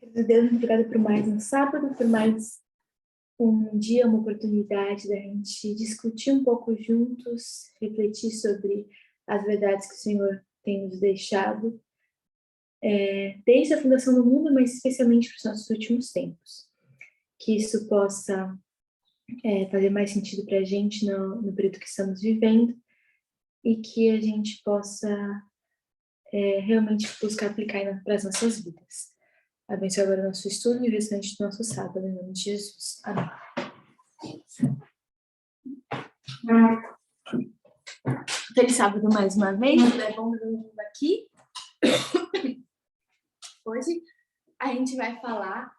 Querido Deus, muito obrigada por mais um sábado, por mais um dia, uma oportunidade da gente discutir um pouco juntos, refletir sobre as verdades que o Senhor tem nos deixado, desde a fundação do mundo, mas especialmente para os nossos últimos tempos. Que isso possa fazer mais sentido para a gente no período que estamos vivendo e que a gente possa realmente buscar aplicar para as nossas vidas. Abençoe agora o nosso estudo e o restante do nosso sábado, em nome de Jesus. Amém. Feliz sábado mais uma vez, é bom estar aqui. Hoje a gente vai falar,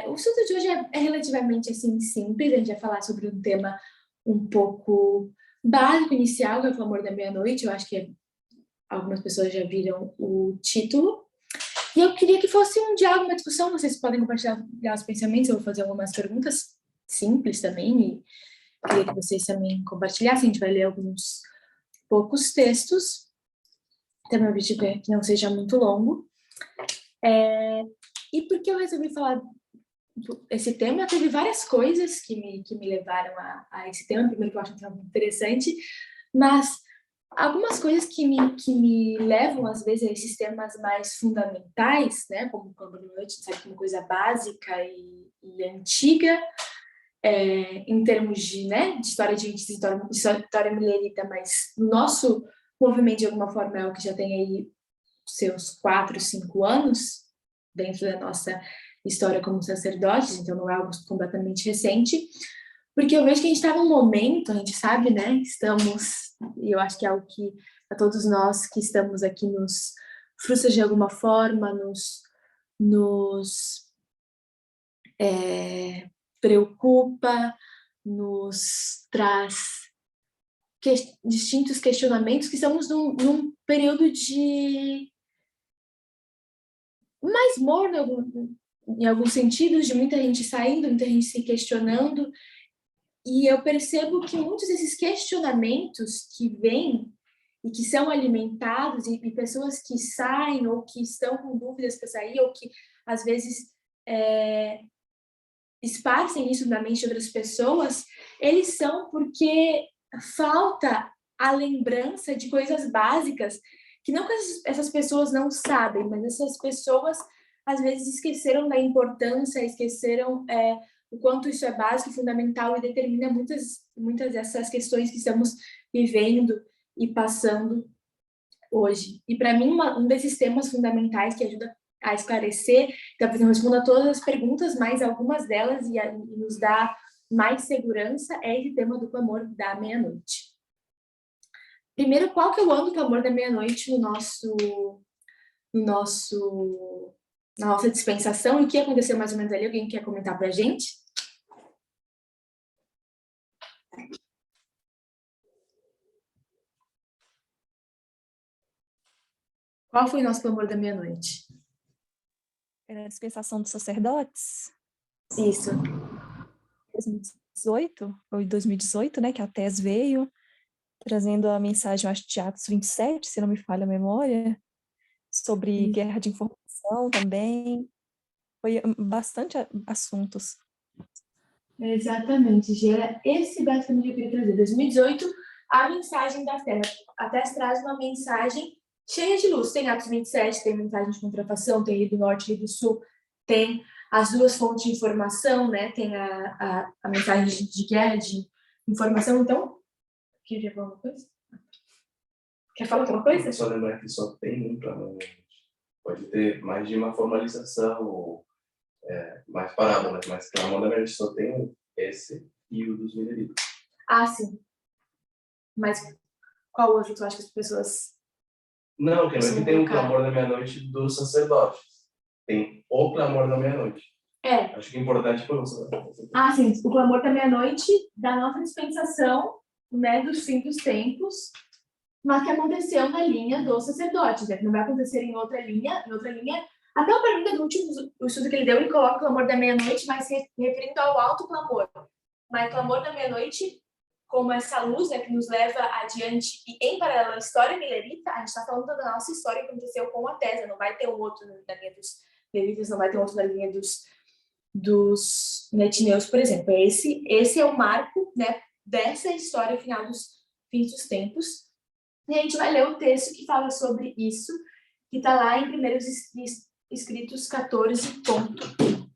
o estudo de hoje é relativamente assim simples, a gente vai falar sobre um tema um pouco básico, inicial, que é o amor da meia-noite. Eu acho que algumas pessoas já viram o título. E eu queria que fosse um diálogo, uma discussão, vocês podem compartilhar os pensamentos, eu vou fazer algumas perguntas simples também, e queria que vocês também compartilhassem. A gente vai ler alguns poucos textos, também o objetivo é que não seja muito longo. E por que eu resolvi falar esse tema? Teve várias coisas que me levaram a esse tema. Primeiro, que eu acho um tema interessante, mas algumas coisas que me levam, às vezes, a esses temas mais fundamentais, né, como o Clamor da Noite, sabe, que é uma coisa básica e antiga, em termos de, né, de história de índice, história milerita, mas no nosso movimento, de alguma forma, é o que já tem aí seus 4, 5 anos dentro da nossa história como sacerdotes, então não é algo completamente recente, porque eu vejo que a gente está num momento, a gente sabe, né, estamos, e eu acho que é algo que a todos nós que estamos aqui nos frustra de alguma forma, nos preocupa, nos traz distintos questionamentos, que estamos num período de mais morno em alguns sentidos, de muita gente saindo, muita gente se questionando. E eu percebo que muitos desses questionamentos que vêm e que são alimentados, e pessoas que saem ou que estão com dúvidas para sair, ou que às vezes esparcem isso na mente de outras pessoas, eles são porque falta a lembrança de coisas básicas que não que essas pessoas não sabem, mas essas pessoas às vezes esqueceram da importância, esqueceram o quanto isso é básico e fundamental e determina muitas dessas questões que estamos vivendo e passando hoje. E para mim, um desses temas fundamentais que ajuda a esclarecer, talvez não responda a todas as perguntas, mas algumas delas, e nos dá mais segurança, é esse tema do clamor da meia-noite. Primeiro, qual que é o ano do clamor da meia-noite na nossa dispensação, e o que aconteceu mais ou menos ali? Alguém quer comentar para a gente? Qual foi o nosso clamor da meia-noite? Era a dispensação dos sacerdotes? Isso. 2018, ou 2018, né, que a TES veio, trazendo a mensagem, acho, de Atos 27, se não me falha a memória, sobre guerra de informação também. Foi bastante assuntos. Exatamente, Gera. Esse basicamente eu queria trazer. 2018, a mensagem da Terra. A TES traz uma mensagem cheia de luz. Tem Atos 27, tem mensagem de contrafação, tem Rio do Norte, Rio do Sul, tem as duas fontes de informação, né? Tem a mensagem de guerra, de informação. Então, quer falar alguma coisa? Quer falar outra coisa? Só lembrar que só tem um clamor. Pode ter mais de uma formalização, ou mais parada, mas clamor da meia-noite só tem esse e o dos mineritos. Ah, sim. Mas qual outro tu acha que as pessoas... Não, que não tem um clamor da meia-noite dos sacerdotes. Tem o clamor da meia-noite. Acho que é importante para você. Ah, sim. O clamor da meia-noite da nossa dispensação, né, dos fim dos tempos, mas que aconteceu na linha dos sacerdotes, né? Que não vai acontecer em outra linha. Até a pergunta do último estudo que ele deu, ele coloca o clamor da meia-noite, mas se referindo ao alto clamor. Mas o clamor da meia-noite, como essa luz, né, que nos leva adiante, e em paralelo à história milerita, a gente está falando da nossa história que aconteceu com a TES, não vai ter um outro na linha levitas, não vai ter outro na linha dos netineus, por exemplo. Esse é o marco, né, dessa história final dos fins dos tempos. E a gente vai ler o texto que fala sobre isso, que está lá em Primeiros Escritos 14.1.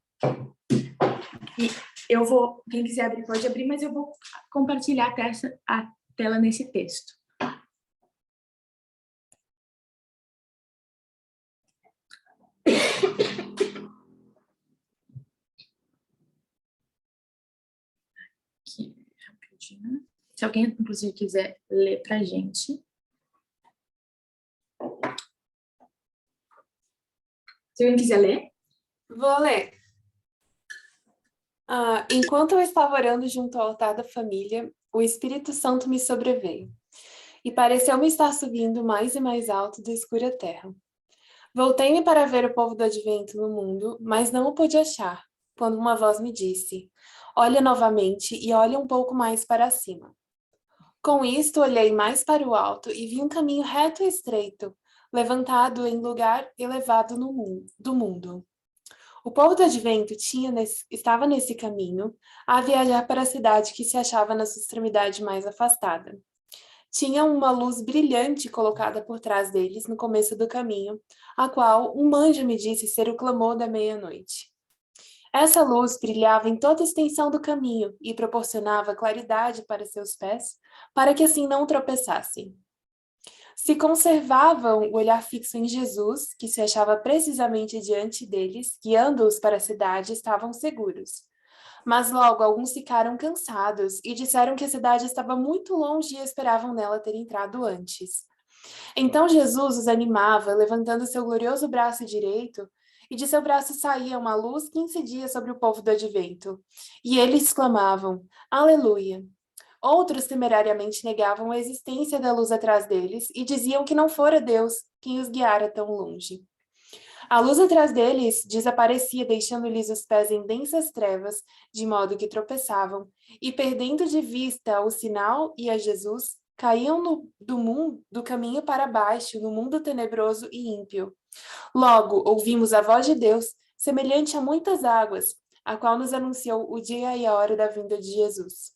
E eu vou, quem quiser abrir pode abrir, mas eu vou compartilhar a tela nesse texto. Aqui, rapidinho. Se alguém, inclusive, quiser ler para a gente. Se alguém quiser ler. Vou ler. Enquanto eu estava orando junto ao altar da família, o Espírito Santo me sobreveio, e pareceu-me estar subindo mais e mais alto da escura terra. Voltei-me para ver o povo do advento no mundo, mas não o pude achar, quando uma voz me disse: olha novamente e olha um pouco mais para cima. Com isto, olhei mais para o alto e vi um caminho reto e estreito, levantado em lugar elevado do mundo. O povo do advento estava nesse caminho, a viajar para a cidade que se achava na sua extremidade mais afastada. Tinha uma luz brilhante colocada por trás deles no começo do caminho, a qual um anjo me disse ser o clamor da meia-noite. Essa luz brilhava em toda a extensão do caminho e proporcionava claridade para seus pés, para que assim não tropeçassem. Se conservavam o olhar fixo em Jesus, que se achava precisamente diante deles, guiando-os para a cidade, estavam seguros. Mas logo alguns ficaram cansados e disseram que a cidade estava muito longe e esperavam nela ter entrado antes. Então Jesus os animava, levantando seu glorioso braço direito, e de seu braço saía uma luz que incidia sobre o povo do advento. E eles clamavam: Aleluia! Outros temerariamente negavam a existência da luz atrás deles e diziam que não fora Deus quem os guiara tão longe. A luz atrás deles desaparecia, deixando-lhes os pés em densas trevas, de modo que tropeçavam, e perdendo de vista o sinal e a Jesus, caíam do caminho para baixo, no mundo tenebroso e ímpio. Logo, ouvimos a voz de Deus, semelhante a muitas águas, a qual nos anunciou o dia e a hora da vinda de Jesus.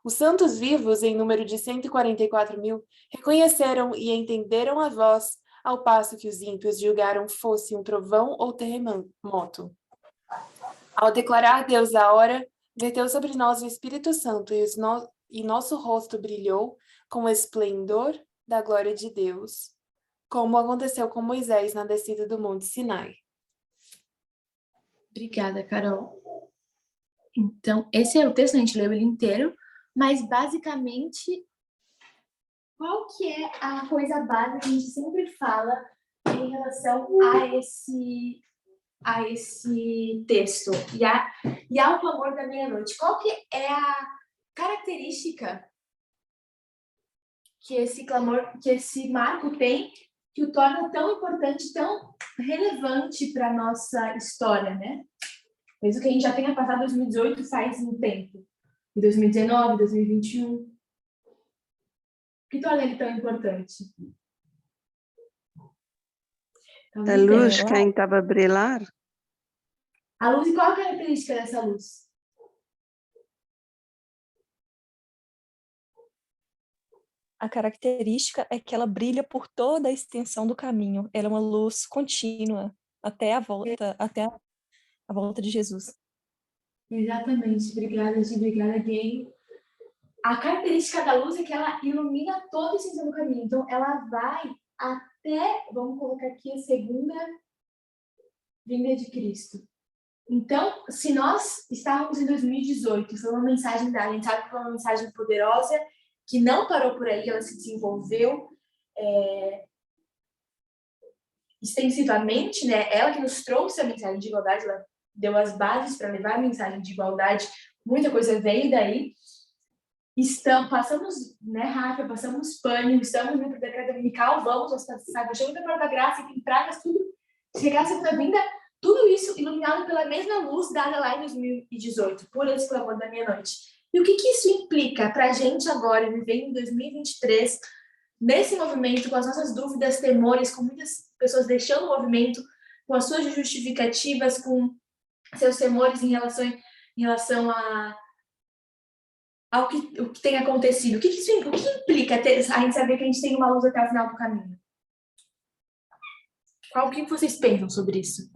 Os santos vivos, em número de 144.000, reconheceram e entenderam a voz, ao passo que os ímpios julgaram fosse um trovão ou terremoto. Ao declarar Deus a hora, verteu sobre nós o Espírito Santo e nosso rosto brilhou com o esplendor da glória de Deus, como aconteceu com Moisés na descida do Monte Sinai. Obrigada, Carol. Então, esse é o texto, a gente leu ele inteiro, mas basicamente, qual que é a coisa básica que a gente sempre fala em relação a esse texto e ao clamor da meia-noite? Qual que é a característica que esse clamor, que esse marco tem, que o torna tão importante, tão relevante para a nossa história, né? Mesmo que a gente já tenha passado 2018 faz um tempo. Em 2019, 2021. O que torna ele tão importante? A luz que estava a brilhar? A luz, e qual a característica dessa luz? A característica é que ela brilha por toda a extensão do caminho. Ela é uma luz contínua até a volta de Jesus. Exatamente. Obrigada, Gi. Obrigada, Gay. A característica da luz é que ela ilumina toda a extensão do caminho. Então, ela vai até, vamos colocar aqui, a segunda vinda de Cristo. Então, se nós estávamos em 2018, foi uma mensagem dada, a gente sabe que foi uma mensagem poderosa, que não parou por aí, ela se desenvolveu extensivamente, né? Ela que nos trouxe a mensagem de igualdade, ela deu as bases para levar a mensagem de igualdade, muita coisa veio daí. Passamos, né, Rafa, passamos pânico, estamos no decreto dominical, vamos às paixões da prova da graça, tem pragas, tudo, chegar a segunda vinda, tudo isso iluminado pela mesma luz dada lá em 2018, por esse clamor da meia-noite. E o que isso implica para a gente agora, vivendo em 2023, nesse movimento, com as nossas dúvidas, temores, com muitas pessoas deixando o movimento, com as suas justificativas, com seus temores em relação ao que tem acontecido. O que implica a gente saber que a gente tem uma luz até o final do caminho? O que vocês pensam sobre isso?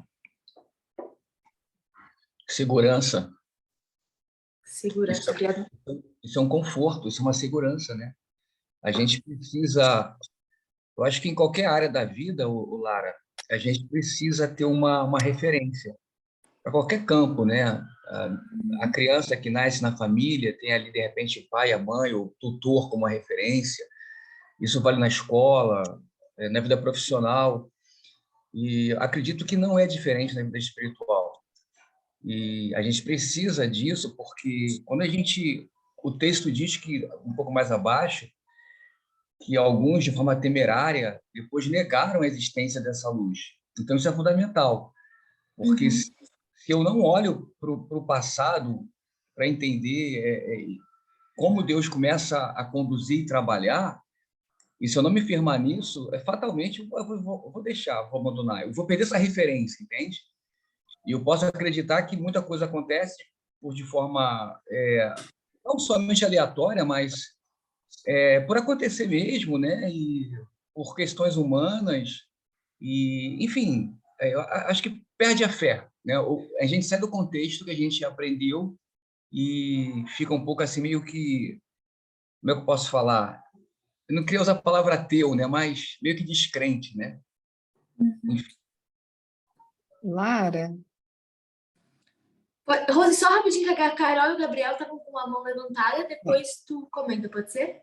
Segurança. Segurança, obrigada. Isso é um conforto, isso é uma segurança, né? A gente precisa, eu acho que em qualquer área da vida, Lara, a gente precisa ter uma referência para qualquer campo, né? A criança que nasce na família tem ali, de repente, o pai, a mãe, o tutor como uma referência. Isso vale na escola, na vida profissional. E acredito que não é diferente na vida espiritual. E a gente precisa disso porque quando o texto diz que, um pouco mais abaixo, que alguns, de forma temerária, depois negaram a existência dessa luz. Então, isso é fundamental. Porque se eu não olho para o passado para entender como Deus começa a conduzir e trabalhar, e se eu não me firmar nisso, fatalmente eu vou deixar, vou abandonar. Eu vou perder essa referência, entende? E eu posso acreditar que muita coisa acontece de forma não somente aleatória, mas por acontecer mesmo, né? E por questões humanas. E, enfim, eu acho que perde a fé, né? A gente sai do contexto que a gente aprendeu e fica um pouco assim meio que, como é que eu posso falar? Eu não queria usar a palavra ateu, né? Mas meio que descrente, né? Enfim. Lara? Rose, só rapidinho, que a Carol e o Gabriel estavam com a mão levantada, depois tu comenta, pode ser?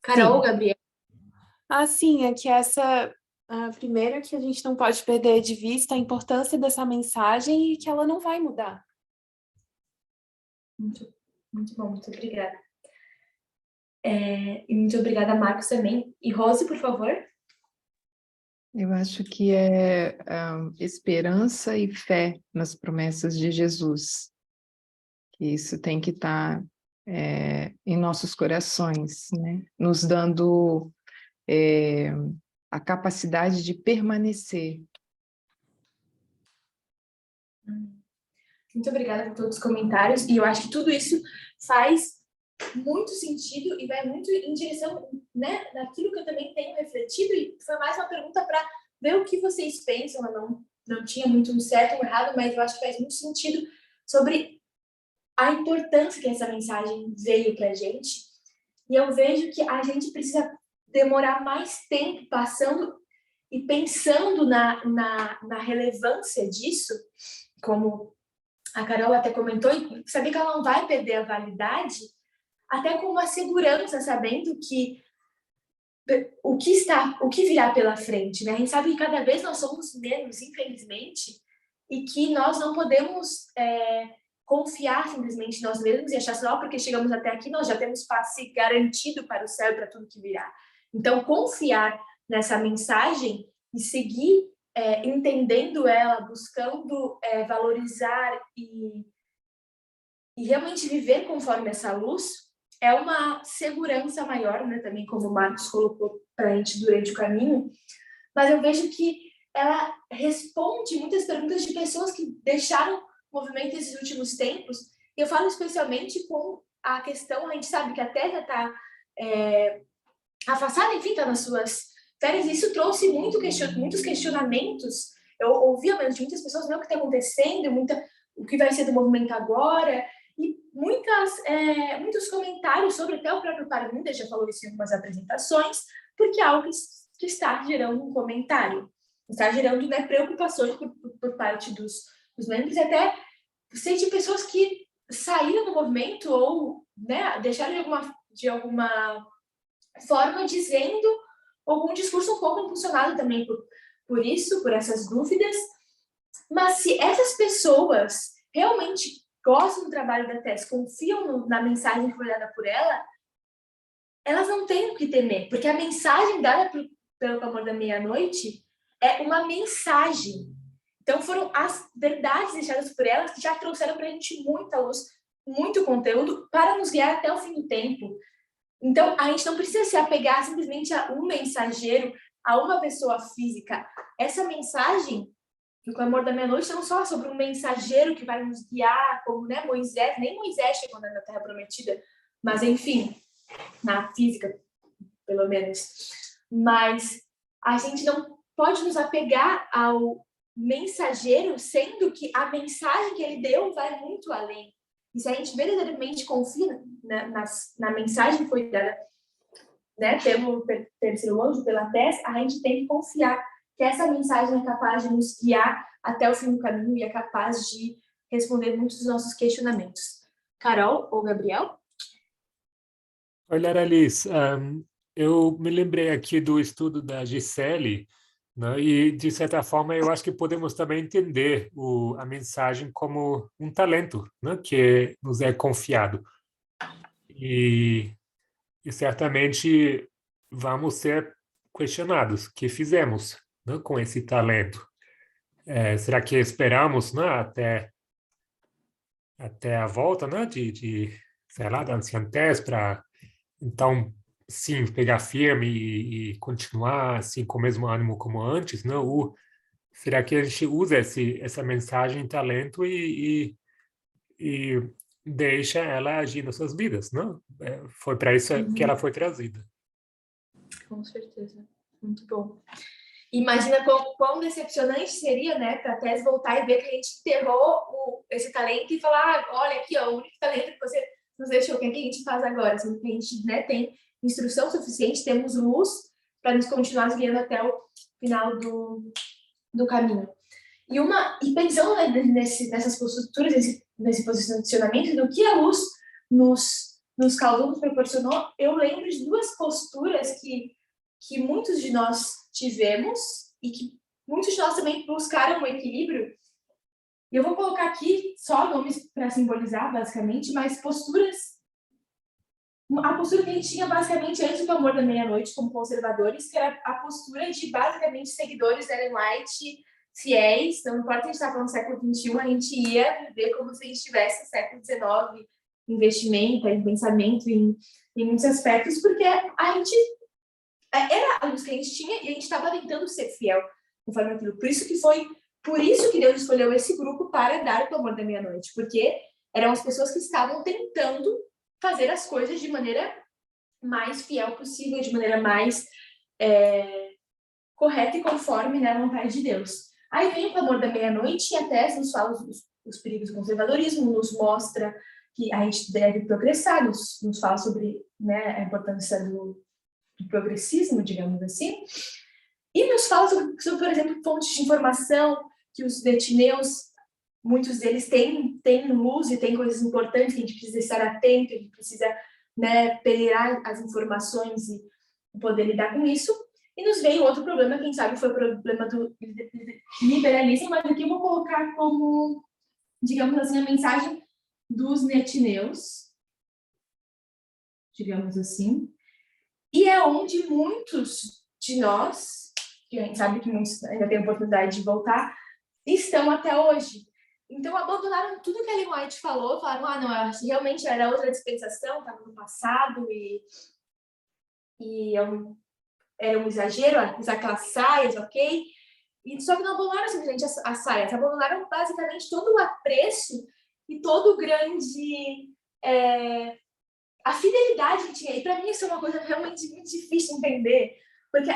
Carol ou Gabriel? Sim, é que primeiro que a gente não pode perder de vista a importância dessa mensagem e que ela não vai mudar. Muito bom, muito obrigada. E muito obrigada, Marcos, também. E Rose, por favor? Eu acho que é esperança e fé nas promessas de Jesus. Que isso tem que estar em nossos corações, né? Nos dando a capacidade de permanecer. Muito obrigada por todos os comentários. E eu acho que tudo isso faz muito sentido e vai muito em direção, né, naquilo que eu também tenho refletido. E foi mais uma pergunta para ver o que vocês pensam. Eu não tinha muito um certo ou um errado, mas eu acho que faz muito sentido sobre a importância que essa mensagem veio para a gente. E eu vejo que a gente precisa demorar mais tempo passando e pensando na relevância disso, como a Carol até comentou, e saber que ela não vai perder a validade, até com uma segurança, sabendo que o que virá pela frente, né? A gente sabe que cada vez nós somos menos, infelizmente, e que nós não podemos confiar simplesmente em nós mesmos e achar só porque chegamos até aqui, nós já temos passe garantido para o céu e para tudo que virá. Então, confiar nessa mensagem e seguir entendendo ela, buscando valorizar e realmente viver conforme essa luz, é uma segurança maior, né? Também como o Marcos colocou para a gente durante o caminho, mas eu vejo que ela responde muitas perguntas de pessoas que deixaram o movimento esses últimos tempos, e eu falo especialmente com a questão, a gente sabe que a Terra está afastada, enfim, está nas suas férias, e isso trouxe muitos questionamentos. Eu ouvi ao menos de muitas pessoas, o que está acontecendo, o que vai ser do movimento agora, e muitos comentários sobre, até o próprio Paramidas já falou isso em algumas apresentações, porque é algo que está gerando um comentário, está gerando, né, preocupações por parte dos membros, e até sei de pessoas que saíram do movimento ou, né, deixaram de alguma forma dizendo algum discurso um pouco impulsionado também por isso, por essas dúvidas. Mas se essas pessoas realmente gostam do trabalho da Tess, confiam na mensagem que foi dada por ela, elas não têm o que temer, porque a mensagem dada pelo Clamor da Meia-Noite é uma mensagem. Então foram as verdades deixadas por elas que já trouxeram para a gente muita luz, muito conteúdo para nos guiar até o fim do tempo. Então a gente não precisa se apegar simplesmente a um mensageiro, a uma pessoa física. essa mensagem do clamor da meia-noite não só sobre um mensageiro que vai nos guiar, como, né, Moisés, nem Moisés chegou na Terra Prometida, mas enfim, na física, pelo menos. Mas a gente não pode nos apegar ao mensageiro, sendo que a mensagem que ele deu vai muito além. E se a gente verdadeiramente confia na mensagem que foi dada, né, pelo terceiro anjo, pela Tess, a gente tem que confiar que essa mensagem é capaz de nos guiar até o fim do caminho e é capaz de responder muitos dos nossos questionamentos. Carol ou Gabriel? Oi, Laralice. Eu me lembrei aqui do estudo da Gisele, né, e, de certa forma, eu acho que podemos também entender a mensagem como um talento, né, que nos é confiado. E certamente vamos ser questionados. O que fizemos, né, com esse talento? Será que esperamos, né, até a volta, né, sei lá, da anciãtez para, então, sim, pegar firme e continuar assim com o mesmo ânimo como antes, né? Ou será que a gente usa essa mensagem, talento e deixa ela agir nas suas vidas, não? Foi para isso que ela foi trazida. Com certeza. Muito bom. Imagina quão decepcionante seria, né, para a Tess voltar e ver que a gente enterrou esse talento e falar, olha aqui, ó, o único talento que você nos deixou, o que a gente faz agora? Sendo que a gente, né, tem instrução suficiente, temos luz para nos continuar guiando até o final do caminho. E pensando, né, nessas posturas, nesse posicionamento do que a luz nos causou, nos proporcionou, eu lembro de duas posturas que muitos de nós tivemos e que muitos de nós também buscaram o equilíbrio. Eu vou colocar aqui só nomes para simbolizar, basicamente, mas posturas. A postura que a gente tinha basicamente antes do clamor da meia-noite, como conservadores, que era a postura de basicamente seguidores da Ellen White, fiéis. Então, não importa se a gente está falando do século XXI, a gente ia viver como se a gente estivesse no século XIX, investimento, em pensamento, em muitos aspectos, porque a gente era a luz que a gente tinha e a gente estava tentando ser fiel conforme aquilo. Por isso que Deus escolheu esse grupo para dar o clamor da meia-noite, porque eram as pessoas que estavam tentando fazer as coisas de maneira mais fiel possível, de maneira mais correta e conforme, né, a vontade de Deus. Aí vem o clamor da meia-noite e até nos fala os perigos do conservadorismo, nos mostra que a gente deve progressar, nos fala sobre, né, a importância do progressismo, digamos assim, e nos fala sobre, por exemplo, fontes de informação, que os netineus, muitos deles têm luz e têm coisas importantes que a gente precisa estar atento, a gente precisa, né, peneirar as informações e poder lidar com isso. E nos veio outro problema, quem sabe foi o problema do liberalismo, mas aqui eu vou colocar como, digamos assim, a mensagem dos netineus, digamos assim, e é onde muitos de nós, que a gente sabe que muitos ainda têm a oportunidade de voltar, estão até hoje. Então, abandonaram tudo que a Ellen White falou, falaram, não, realmente era outra dispensação, estava no passado, e era um exagero usar aquelas saias, ok? E só que não abandonaram simplesmente as saias, abandonaram basicamente todo o apreço e todo o grande... a fidelidade que tinha. E para mim isso é uma coisa realmente muito difícil de entender, porque,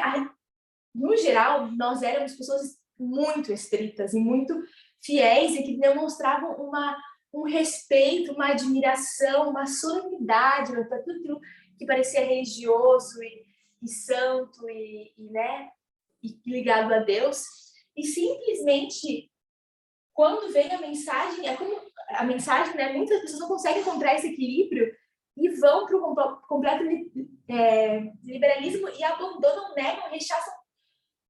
no geral, nós éramos pessoas muito estritas e muito fiéis e que demonstravam um respeito, uma admiração, uma solenidade para tudo aquilo que parecia religioso e santo né, e ligado a Deus. E simplesmente, quando vem a mensagem, é como a mensagem, né, muitas pessoas não conseguem encontrar esse equilíbrio e vão para o completo liberalismo e abandonam, negam, rechaçam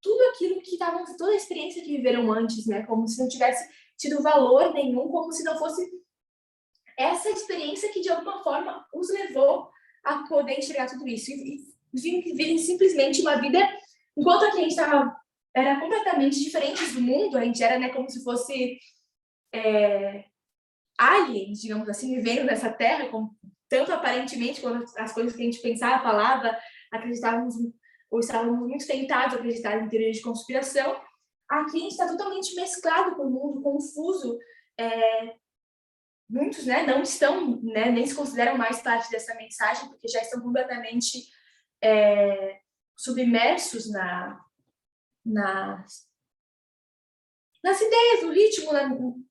tudo aquilo que estavam, toda a experiência que viveram antes, né? Como se não tivesse tido valor nenhum, como se não fosse essa experiência que de alguma forma os levou a poder enxergar tudo isso e viverem simplesmente uma vida, enquanto aqui a gente era completamente diferentes do mundo, a gente era, né, como se fosse aliens, digamos assim, vivendo nessa terra, tanto aparentemente quanto as coisas que a gente pensava, falava, acreditávamos ou estávamos muito tentados a acreditar em teorias de conspiração. aqui a gente está totalmente mesclado com o mundo, confuso. Muitos, né, não estão, né, nem se consideram mais parte dessa mensagem, porque já estão completamente submersos nas ideias, no ritmo,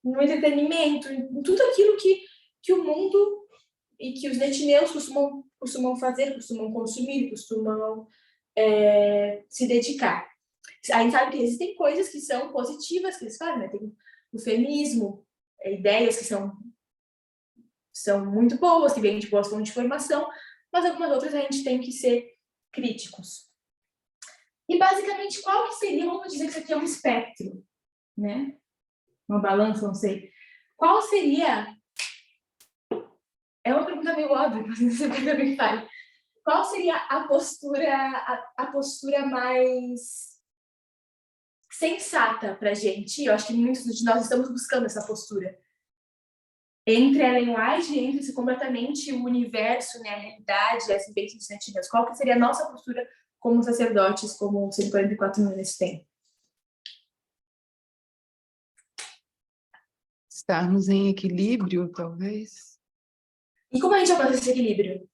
no entretenimento, em tudo aquilo que o mundo e que os netineus costumam fazer, costumam consumir, costumam se dedicar. A gente sabe que existem coisas que são positivas, que eles falam, né? Tem o feminismo, ideias que são muito boas, que vêm de boas fontes de informação, mas algumas outras a gente tem que ser críticos. E, basicamente, qual que seria, vamos dizer que isso aqui é um espectro, né? Uma balança, não sei. Qual seria... É uma pergunta meio óbvia, mas você também faz. Qual seria a postura mais sensata para a gente? Eu acho que muitos de nós estamos buscando essa postura. Entre Ellen White e entre completamente o universo, né, a realidade, as vivências sentidas. Qual que seria a nossa postura como sacerdotes, como 144 mil nesse tempo? Estarmos em equilíbrio, talvez. E como a gente alcança esse equilíbrio?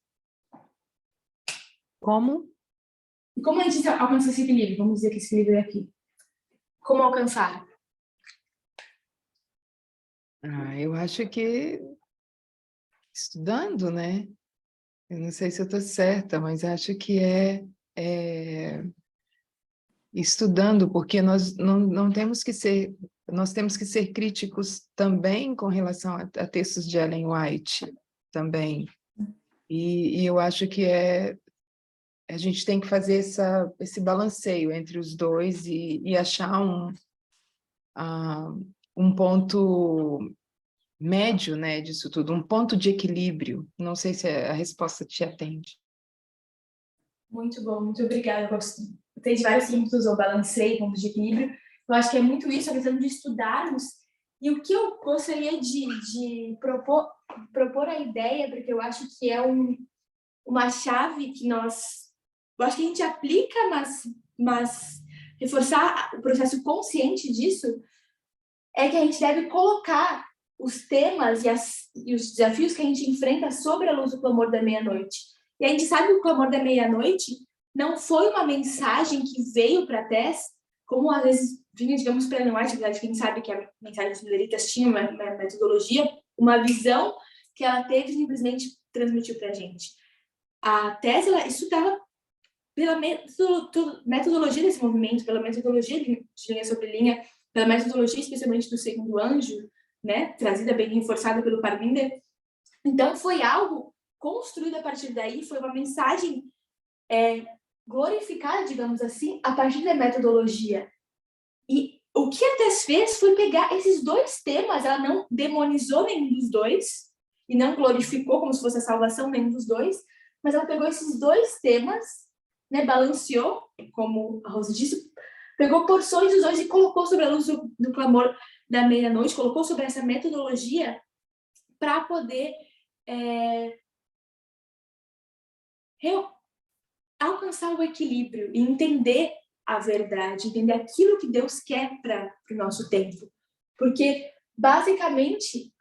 Como? E como a gente alcança esse equilíbrio? Vamos dizer que esse equilíbrio é aqui. Como alcançar? Eu acho que estudando, né? Eu não sei se eu estou certa, mas acho que estudando, porque nós não temos que ser, nós temos que ser críticos também com relação a textos de Ellen White, também. E eu acho que a gente tem que fazer esse balanceio entre os dois e achar um ponto médio, né, disso tudo, um ponto de equilíbrio. Não sei se a resposta te atende. Muito bom, muito obrigada. Eu gostei de vários pontos, eu balancei, pontos de equilíbrio. Eu acho que é muito isso, a questão de estudarmos. E o que eu gostaria de propor a ideia, porque eu acho que é uma chave que eu acho que a gente aplica, mas reforçar o processo consciente disso, é que a gente deve colocar os temas e os desafios que a gente enfrenta sobre a luz do clamor da meia-noite. E a gente sabe que o clamor da meia-noite não foi uma mensagem que veio para a Tess, como às vezes vinha, digamos, para a Ellen White, apesar de que a gente sabe que a mensagem dos Mileritas tinha uma metodologia, uma visão que ela teve e simplesmente transmitiu para a gente. A Tess, ela estudava pela metodologia desse movimento, pela metodologia de linha sobre linha, pela metodologia especialmente do segundo anjo, né, trazida bem reforçada pelo Parminder. Então, foi algo construído a partir daí, foi uma mensagem glorificada, digamos assim, a partir da metodologia. E o que a Tess fez foi pegar esses dois temas, ela não demonizou nenhum dos dois, e não glorificou como se fosse a salvação nenhum dos dois, mas ela pegou esses dois temas, né, balanceou, como a Rosa disse, pegou porções dos dois e colocou sobre a luz do clamor da meia-noite, colocou sobre essa metodologia para poder alcançar o equilíbrio e entender a verdade, entender aquilo que Deus quer para o nosso tempo. Porque, basicamente,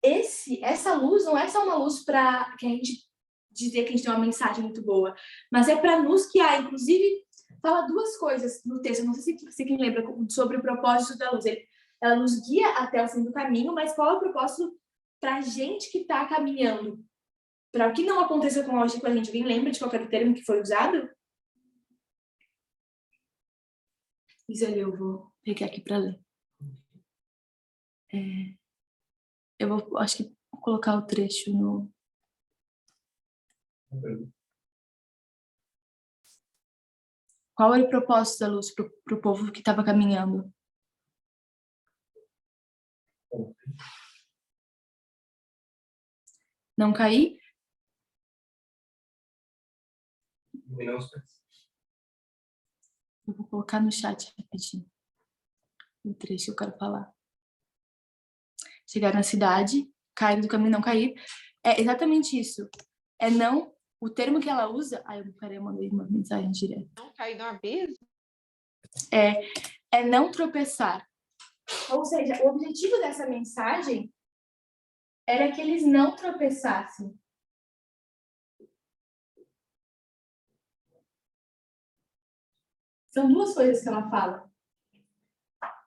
essa luz não é só uma luz para que a gente dizer que a gente tem uma mensagem muito boa, mas é para nos guiar. Inclusive, fala duas coisas no texto, não sei se você quem lembra, sobre o propósito da luz. Ela nos guia até o fim do caminho, mas qual é o propósito para a gente que está caminhando? Para que não aconteça com a gente. Alguém lembra de qualquer termo que foi usado? Isso ali eu vou pegar aqui para ler. Eu vou, acho que, colocar o trecho no... Qual era o propósito da luz para o povo que estava caminhando? Não cair? Eu vou colocar no chat rapidinho o trecho que eu quero falar. Chegar na cidade, cair do caminho, não cair. É exatamente isso. É não... O termo que ela usa... eu mandei uma mensagem direta. Não cair no abismo? é não tropeçar. Ou seja, o objetivo dessa mensagem era que eles não tropeçassem. São duas coisas que ela fala.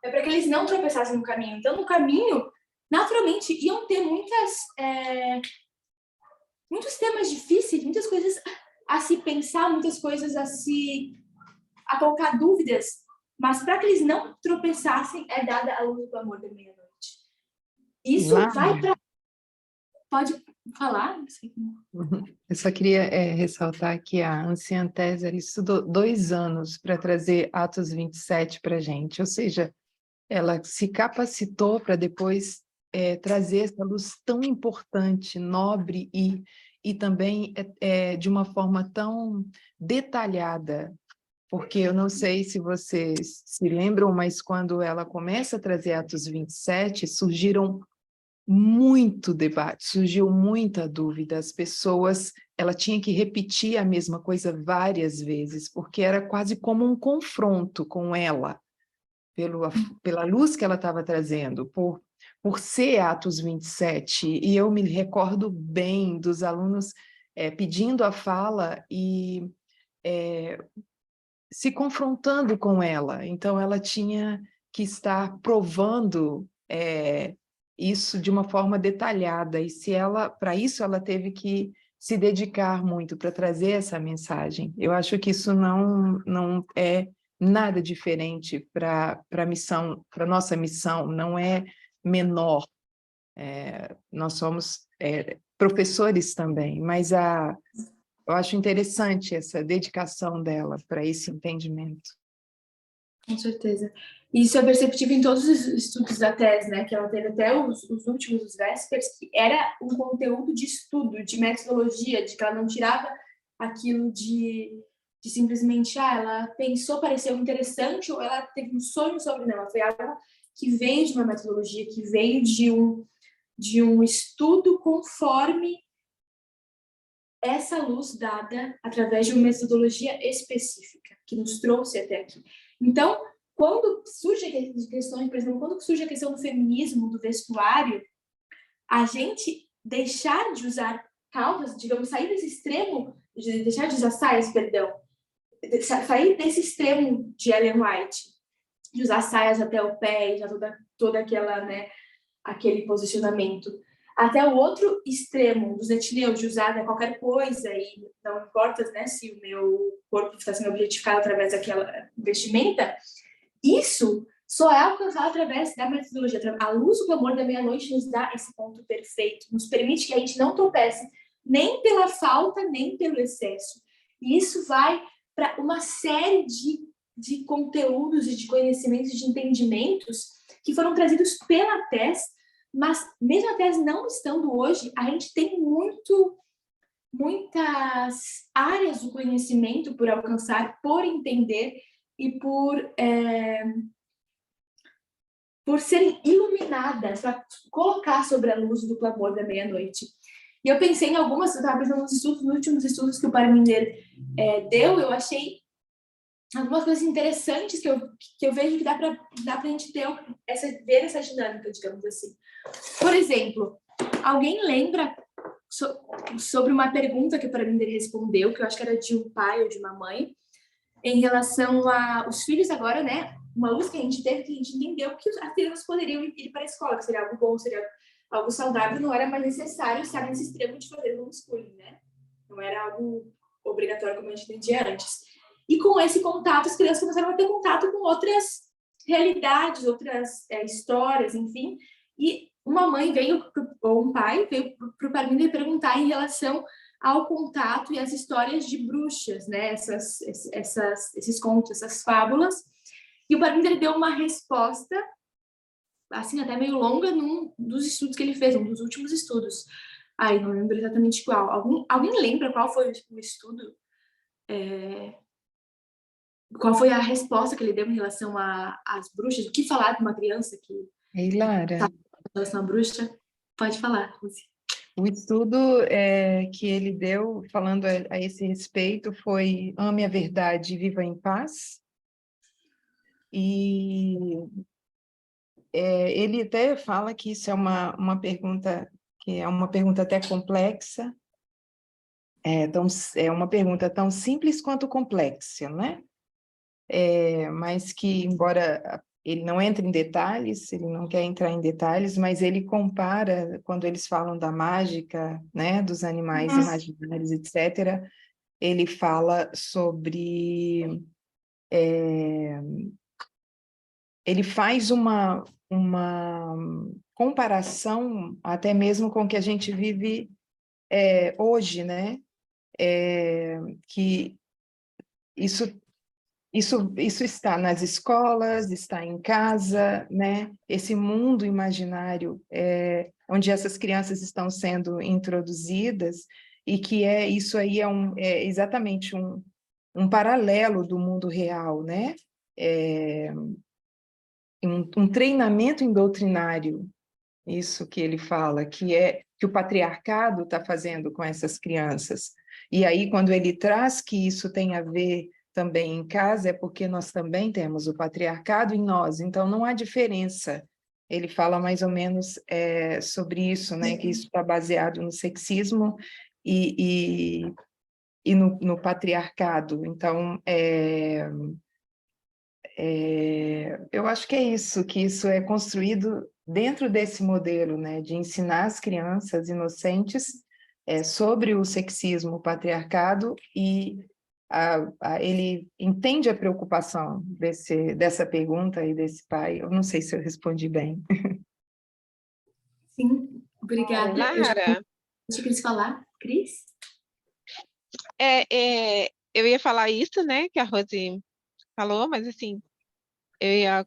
É para que eles não tropeçassem no caminho. Então, no caminho, naturalmente, iam ter muitos temas difíceis, muitas coisas a se pensar, muitas coisas a colocar dúvidas. Mas para que eles não tropeçassem, é dada a luz do amor da meia-noite. Isso vai para... Pode falar? Não sei como... Eu só queria ressaltar que a anciã Thèse ela estudou 2 anos para trazer Atos 27 para a gente, ou seja, ela se capacitou para depois trazer essa luz tão importante, nobre e também de uma forma tão detalhada, porque eu não sei se vocês se lembram, mas quando ela começa a trazer Atos 27, surgiram muito debate, surgiu muita dúvida, as pessoas, ela tinha que repetir a mesma coisa várias vezes, porque era quase como um confronto com ela, pela luz que ela estava trazendo, por ser Atos 27, e eu me recordo bem dos alunos pedindo a fala e se confrontando com ela, então ela tinha que estar provando isso de uma forma detalhada, e para isso ela teve que se dedicar muito para trazer essa mensagem. Eu acho que isso não é nada diferente para a missão, para nossa missão, não é menor. Nós somos professores também, mas eu acho interessante essa dedicação dela para esse entendimento. Com certeza. Isso é perceptível em todos os estudos da tese, né? Que ela teve até os últimos, os Vespers, que era um conteúdo de estudo, de metodologia, de que ela não tirava aquilo de simplesmente, ela pensou, pareceu interessante, ou ela teve um sonho sobre, não, ela foi algo que veio de uma metodologia, que veio de um estudo conforme essa luz dada através de uma metodologia específica, que nos trouxe até aqui. Então, quando surge a questão, por exemplo, quando surge a questão do feminismo, do vestuário, a gente deixar de usar calças, digamos, sair desse extremo, deixar de usar saias, perdão, sair desse extremo de Ellen White, de usar saias até o pé, já toda aquela, né, aquele posicionamento, até o outro extremo dos etneus, de usar qualquer coisa e não importa, né, se o meu corpo está sendo objetificado através daquela vestimenta, isso só é alcançado através da metodologia. A luz do clamor da meia-noite nos dá esse ponto perfeito, nos permite que a gente não tropece nem pela falta, nem pelo excesso. E isso vai para uma série de conteúdos e de conhecimentos, de entendimentos que foram trazidos pela tese, mas mesmo a tese não estando hoje, a gente tem muitas áreas do conhecimento por alcançar, por entender e por serem iluminadas, para colocar sobre a luz do clamor da meia-noite. E eu pensei em algumas, eu estava pensando nos últimos estudos que o Parminder deu, eu achei algumas coisas interessantes que eu vejo que dá para a gente ver essa dinâmica, digamos assim. Por exemplo, alguém lembra sobre uma pergunta que o Parminder respondeu, que eu acho que era de um pai ou de uma mãe, em relação aos filhos agora, né? Uma luz que a gente teve, que a gente entendeu que as crianças poderiam ir para a escola, que seria algo bom, seria algo saudável, não era mais necessário estar nesse extremo de fazer homeschooling, né? Não era algo obrigatório como a gente entendia antes. E com esse contato, as crianças começaram a ter contato com outras realidades, outras histórias, enfim. E uma mãe ou um pai veio para o Parminder perguntar em relação ao contato e às histórias de bruxas, né? Esses contos, essas fábulas. E o Parminder deu uma resposta, assim, até meio longa, num dos estudos que ele fez, um dos últimos estudos. Ai, não lembro exatamente qual. Alguém lembra qual foi o estudo? Qual foi a resposta que ele deu em relação às bruxas? O que falar de uma criança que Ei, Lara, está em relação à bruxa? Pode falar, Lucy. o estudo que ele deu, falando a esse respeito, foi Ame a Verdade e Viva em Paz. E ele até fala que isso é uma pergunta que é uma pergunta até complexa, é uma pergunta tão simples quanto complexa, né? Mas que, embora ele não entre em detalhes, ele não quer entrar em detalhes, mas ele compara, quando eles falam da mágica, né, dos animais imaginários, etc., ele fala sobre... ele faz uma comparação até mesmo com o que a gente vive hoje, né? Que isso está nas escolas, está em casa, né? Esse mundo imaginário onde essas crianças estão sendo introduzidas, e que isso aí é exatamente um paralelo do mundo real, né? Um treinamento doutrinário, isso que ele fala, que o patriarcado está fazendo com essas crianças. E aí, quando ele traz que isso tem a ver também em casa, é porque nós também temos o patriarcado em nós, então não há diferença. Ele fala mais ou menos sobre isso, né? Que isso está baseado no sexismo e no patriarcado. Então, eu acho que é isso, que isso é construído dentro desse modelo, né, de ensinar as crianças inocentes sobre o sexismo, o patriarcado, e ele entende a preocupação dessa pergunta e desse pai. Eu não sei se eu respondi bem. Sim, obrigada. Lara, Deixa a Cris falar. Cris? eu ia falar isso, né, que a Rose falou, mas assim, eu ia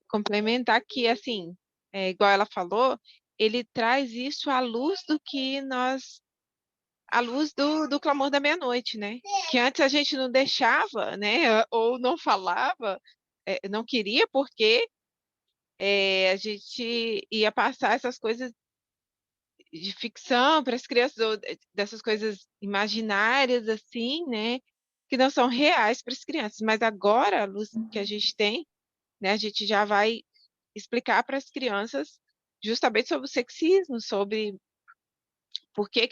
complementar que, assim, igual ela falou, ele traz isso à luz do clamor da meia-noite, né? Que antes a gente não deixava, né? Ou não falava, não queria, porque a gente ia passar essas coisas de ficção para as crianças, ou dessas coisas imaginárias, assim, né? Que não são reais para as crianças. Mas agora, a luz que a gente tem, né? A gente já vai explicar para as crianças justamente sobre o sexismo, sobre por que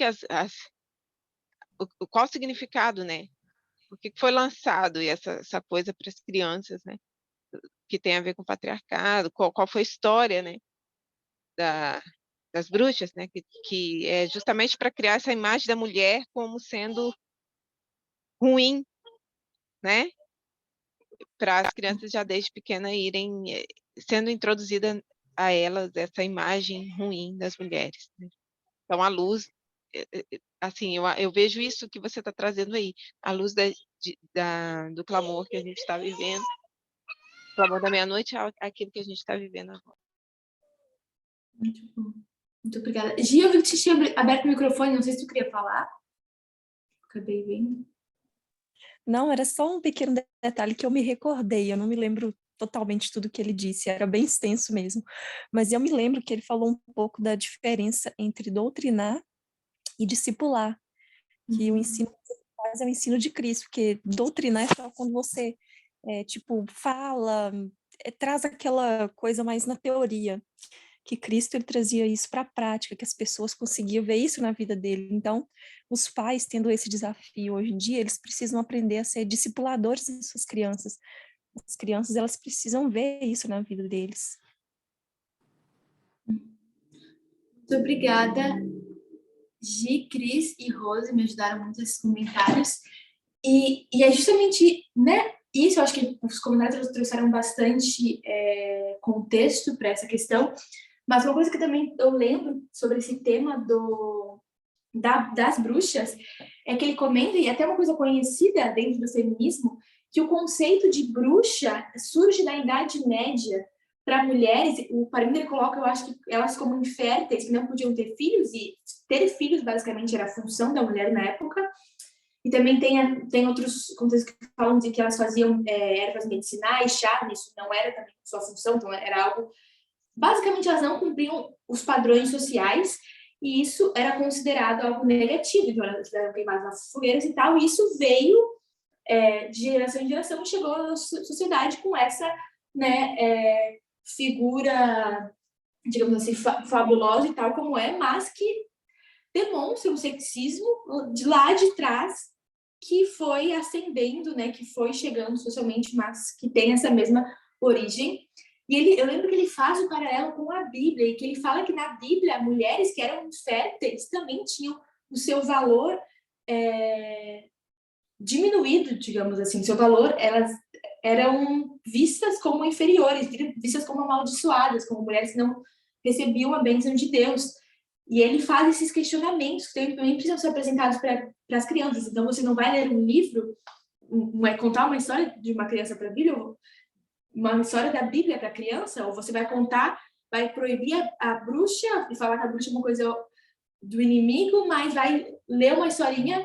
qual o significado, né? Por que foi lançado essa coisa para as crianças, né? Que tem a ver com o patriarcado, qual foi a história, né? Das bruxas, né? Que é justamente para criar essa imagem da mulher como sendo ruim, né? Para as crianças já desde pequena irem sendo introduzida a elas essa imagem ruim das mulheres, né? Então, a luz, assim, eu vejo isso que você está trazendo aí, a luz do clamor que a gente está vivendo, o clamor da meia-noite é aquilo que a gente está vivendo agora. Muito bom. Muito obrigada. Gia, eu vi que você tinha aberto o microfone, não sei se tu queria falar. Acabei vendo. Não, era só um pequeno detalhe que eu me recordei, eu não me lembro totalmente tudo que ele disse, era bem extenso mesmo, mas eu me lembro que ele falou um pouco da diferença entre doutrinar e discipular, que o ensino que você faz é o ensino de Cristo, porque doutrinar é só quando você, fala, traz aquela coisa mais na teoria, que Cristo ele trazia isso para a prática, que as pessoas conseguiam ver isso na vida dele. Então, os pais, tendo esse desafio hoje em dia, eles precisam aprender a ser discipuladores de suas crianças. As crianças, elas precisam ver isso na vida deles. Muito obrigada. Gi, Cris e Rose me ajudaram muito nesses comentários. E é justamente, né, isso, eu acho que os comentários trouxeram bastante contexto para essa questão, mas uma coisa que também eu lembro sobre esse tema das bruxas é que ele comenta, e até uma coisa conhecida dentro do feminismo, que o conceito de bruxa surge na Idade Média para mulheres. O Parâmetro coloca, eu acho, que elas como inférteis, que não podiam ter filhos, e ter filhos basicamente era a função da mulher na época. E também tem outros contextos que falam de que elas faziam ervas medicinais, chá, isso não era também sua função, então era algo... Basicamente, elas não cumpriam os padrões sociais, e isso era considerado algo negativo, então elas eram queimadas nas fogueiras e tal, e isso veio de geração em geração e chegou à sociedade com essa né, figura, digamos assim, fabulosa e tal como é, mas que demonstra um sexismo de lá de trás que foi ascendendo, né, que foi chegando socialmente, mas que tem essa mesma origem. E eu lembro que ele faz o paralelo com a Bíblia, e que ele fala que na Bíblia, mulheres que eram inférteis também tinham o seu valor diminuído, digamos assim. Seu valor, elas eram vistas como inferiores, vistas como amaldiçoadas, como mulheres que não recebiam a bênção de Deus. E ele faz esses questionamentos que também precisam ser apresentados para as crianças. Então, você não vai ler um livro, contar uma história de uma criança para a Bíblia, uma história da Bíblia para a criança, ou você vai proibir a bruxa e falar que a bruxa é uma coisa do inimigo, mas vai ler uma historinha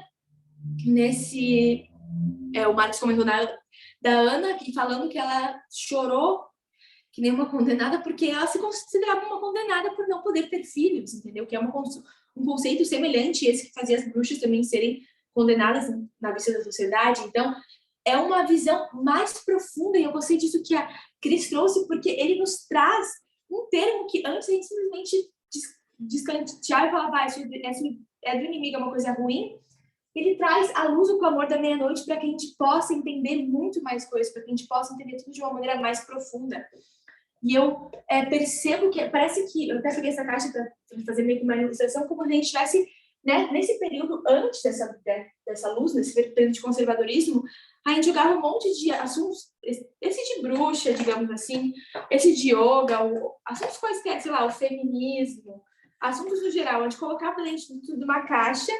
o Marcos comentou da Ana, falando que ela chorou que nem uma condenada, porque ela se considerava uma condenada por não poder ter filhos, entendeu? Que é um conceito semelhante a esse que fazia as bruxas também serem condenadas na vista da sociedade. Então, é uma visão mais profunda, e eu gostei disso que a Cris trouxe, porque ele nos traz um termo que antes a gente simplesmente descanteava e falava, isso é do inimigo, é uma coisa ruim. Ele traz à luz o clamor da meia-noite para que a gente possa entender muito mais coisas, para que a gente possa entender tudo de uma maneira mais profunda. E eu percebo que, parece que, eu até peguei essa caixa para fazer meio que uma ilustração, como se a gente estivesse, né, nesse período antes dessa luz, nesse período de conservadorismo, a gente jogava um monte de assuntos, esse de bruxa, digamos assim, esse de yoga, assuntos quaisquer, sei lá, o feminismo, assuntos no geral, a gente colocava dentro de uma caixa,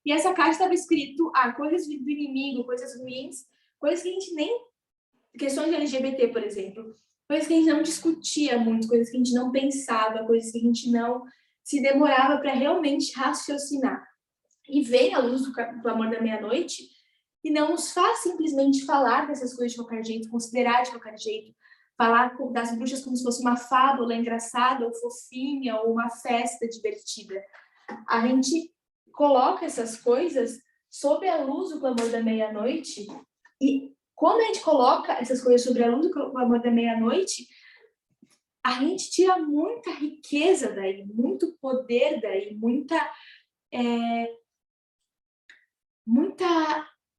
e essa caixa estava escrito, coisas do inimigo, coisas ruins, coisas que a gente nem... Questões de LGBT, por exemplo. Coisas que a gente não discutia muito, coisas que a gente não pensava, coisas que a gente não se demorava para realmente raciocinar. E vem a luz do clamor da meia-noite e não nos faz simplesmente falar dessas coisas de qualquer jeito, considerar de qualquer jeito, falar das bruxas como se fosse uma fábula engraçada ou fofinha ou uma festa divertida. A gente coloca essas coisas sob a luz do clamor da meia-noite, e quando a gente coloca essas coisas sobre a luz do clamor da meia-noite, a gente tira muita riqueza daí, muito poder daí, muita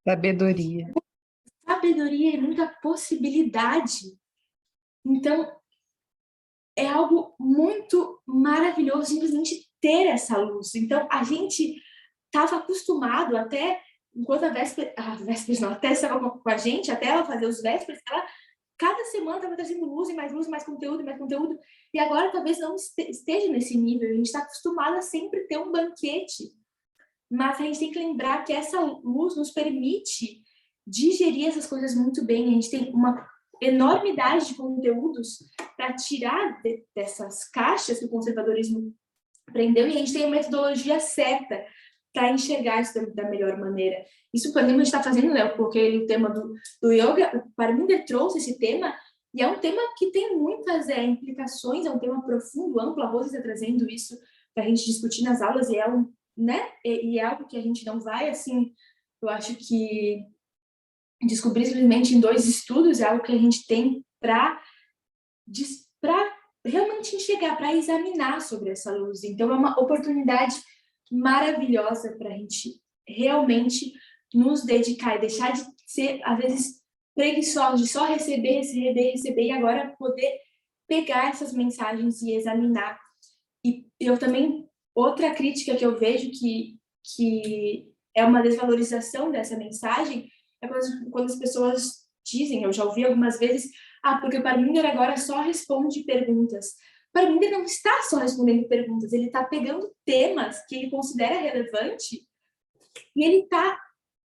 sabedoria e muita possibilidade. Então, é algo muito maravilhoso simplesmente ter essa luz. Então, a gente estava acostumado até, enquanto a Vésperas não, até estava com a gente, até ela fazer os Vésperas, ela cada semana estava trazendo luz, mais conteúdo, e agora talvez não esteja nesse nível, a gente está acostumado a sempre ter um banquete, mas a gente tem que lembrar que essa luz nos permite digerir essas coisas muito bem, a gente tem uma enormidade de conteúdos para tirar dessas caixas que o conservadorismo prendeu, e a gente tem a metodologia certa para enxergar isso da melhor maneira. Isso, para mim, a gente está fazendo, né? Eu coloquei o tema do yoga, para mim, trouxe esse tema, e é um tema que tem muitas implicações, é um tema profundo, amplo, a Rose está trazendo isso para a gente discutir nas aulas, e é algo que a gente não vai, assim, eu acho que descobrir simplesmente em 2 estudos, é algo que a gente tem para realmente enxergar, para examinar sobre essa luz. Então, é uma oportunidade maravilhosa para a gente realmente nos dedicar e deixar de ser, às vezes, preguiçosos, de só receber, e agora poder pegar essas mensagens e examinar. E eu também, outra crítica que eu vejo que é uma desvalorização dessa mensagem é quando as pessoas dizem, eu já ouvi algumas vezes, porque o Parminder agora só responde perguntas. O Parminder não está só respondendo perguntas, ele está pegando temas que ele considera relevante e ele está